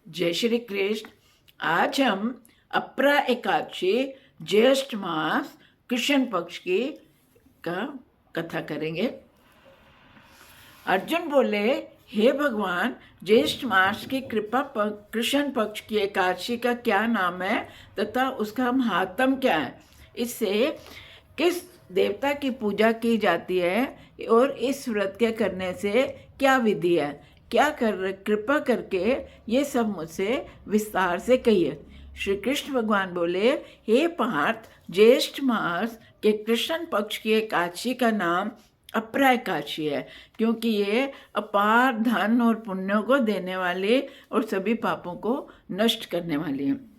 जय श्री कृष्ण। आज हम अपरा एकादशी ज्येष्ठ मास कृष्ण पक्ष की कथा करेंगे। अर्जुन बोले, हे भगवान, ज्येष्ठ मास की कृष्ण पक्ष की एकादशी का क्या नाम है तथा उसका महात्म क्या है? इससे किस देवता की पूजा की जाती है और इस व्रत के करने से क्या विधि है? कृपा करके ये सब मुझसे विस्तार से कहिए। श्री कृष्ण भगवान बोले, हे पार्थ, ज्येष्ठ मास के कृष्ण पक्ष की एकादशी का नाम अपरा एकादशी है, क्योंकि ये अपार धन और पुण्यों को देने वाली और सभी पापों को नष्ट करने वाली है।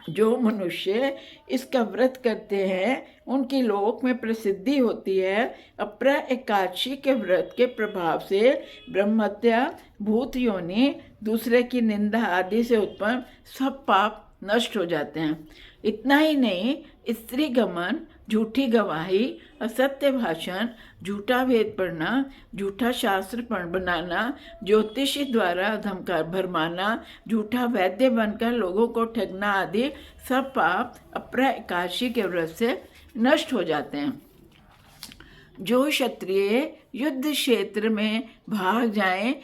जो मनुष्य इसका व्रत करते हैं उनकी लोक में प्रसिद्धि होती है। अपरा एकादशी के व्रत के प्रभाव से ब्रह्महत्या, भूत योनि, दूसरे की निंदा आदि से उत्पन्न सब पाप नष्ट हो जाते हैं। इतना ही नहीं, स्त्री गमन, झूठी गवाही, असत्य भाषण, झूठा वेद पढ़ना, झूठा शास्त्र बनाना, ज्योतिषी द्वारा धमका भरमाना, झूठा वैद्य बनकर लोगों को ठगना आदि सब पाप अपरा एकादशी के व्रत से नष्ट हो जाते हैं। जो क्षत्रिय युद्ध क्षेत्र में भाग जाए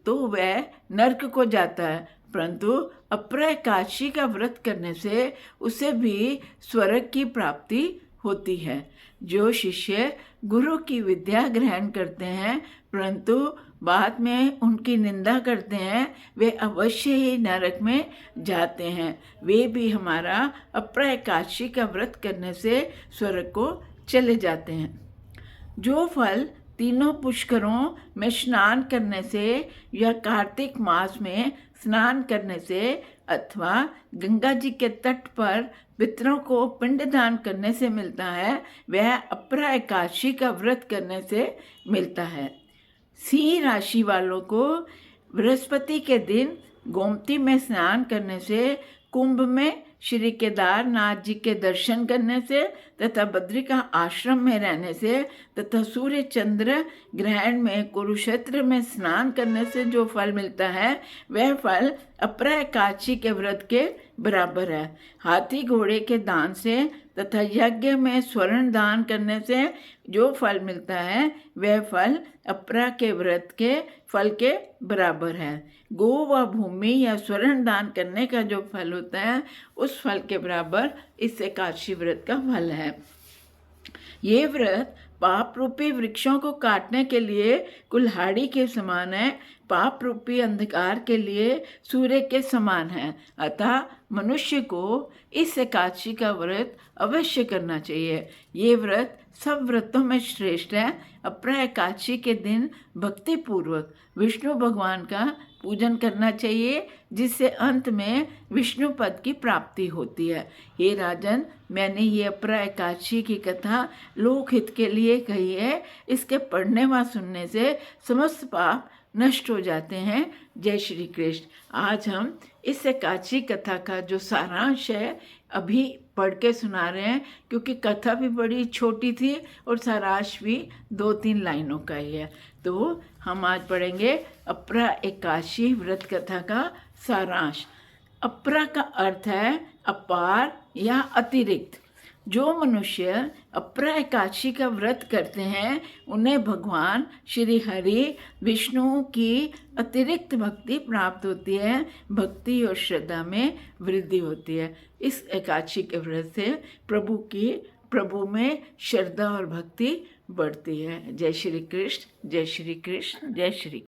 तो वह नरक को जाता है, परंतु अपरा एकादशी का व्रत करने से उसे भी स्वर्ग की प्राप्ति होती है। जो शिष्य गुरु की विद्या ग्रहण करते हैं परंतु बाद में उनकी निंदा करते हैं, वे अवश्य ही नरक में जाते हैं। वे भी हमारा अपरा एकादशी का व्रत करने से स्वर्ग को चले जाते हैं। जो फल तीनों पुष्करों में स्नान करने से या कार्तिक मास में स्नान करने से अथवा गंगा जी के तट पर पितरों को पिंडदान करने से मिलता है, वह अपरा एकादशी का व्रत करने से मिलता है। सिंह राशि वालों को बृहस्पति के दिन गोमती में स्नान करने से, कुंभ में श्री केदारनाथ जी के दर्शन करने से तथा बद्रिका आश्रम में रहने से तथा सूर्य चंद्र ग्रहण में कुरुक्षेत्र में स्नान करने से जो फल मिलता है वह फल अपरा एकादशी के व्रत के बराबर है। हाथी घोड़े के दान से तथा यज्ञ में स्वर्ण दान करने से जो फल मिलता है वह फल अपरा के व्रत के फल के बराबर है। गो व भूमि या स्वर्ण दान करने का जो फल होता है उस फल के बराबर इस एकादशी व्रत का फल है। ये व्रत पाप रूपी वृक्षों को काटने के लिए कुल्हाड़ी के समान है, पाप रूपी अंधकार के लिए सूर्य के समान है। अतः मनुष्य को इस एकादशी का व्रत अवश्य करना चाहिए। ये व्रत सब व्रतों में श्रेष्ठ है। अपरा एकादशी के दिन भक्ति पूर्वक विष्णु भगवान का पूजन करना चाहिए, जिससे अंत में विष्णु पद की प्राप्ति होती है। हे राजन, मैंने ये अपरा एकादशी की कथा लोकहित के लिए कही है। इसके पढ़ने व सुनने से समस्त पाप नष्ट हो जाते हैं। जय श्री कृष्ण। आज हम इस एकादशी कथा का जो सारांश है अभी पढ़ के सुना रहे हैं, क्योंकि कथा भी बड़ी छोटी थी और सारांश भी 2-3 लाइनों का ही है। तो हम आज पढ़ेंगे अपरा एकादशी व्रत कथा का सारांश। अपरा का अर्थ है अपार या अतिरिक्त। जो मनुष्य अपरा एकादशी का व्रत करते हैं उन्हें भगवान श्री हरि विष्णु की अतिरिक्त भक्ति प्राप्त होती है। भक्ति और श्रद्धा में वृद्धि होती है। इस एकादशी के व्रत से प्रभु में श्रद्धा और भक्ति बढ़ती है। जय श्री कृष्ण, जय श्री कृष्ण, जय श्री।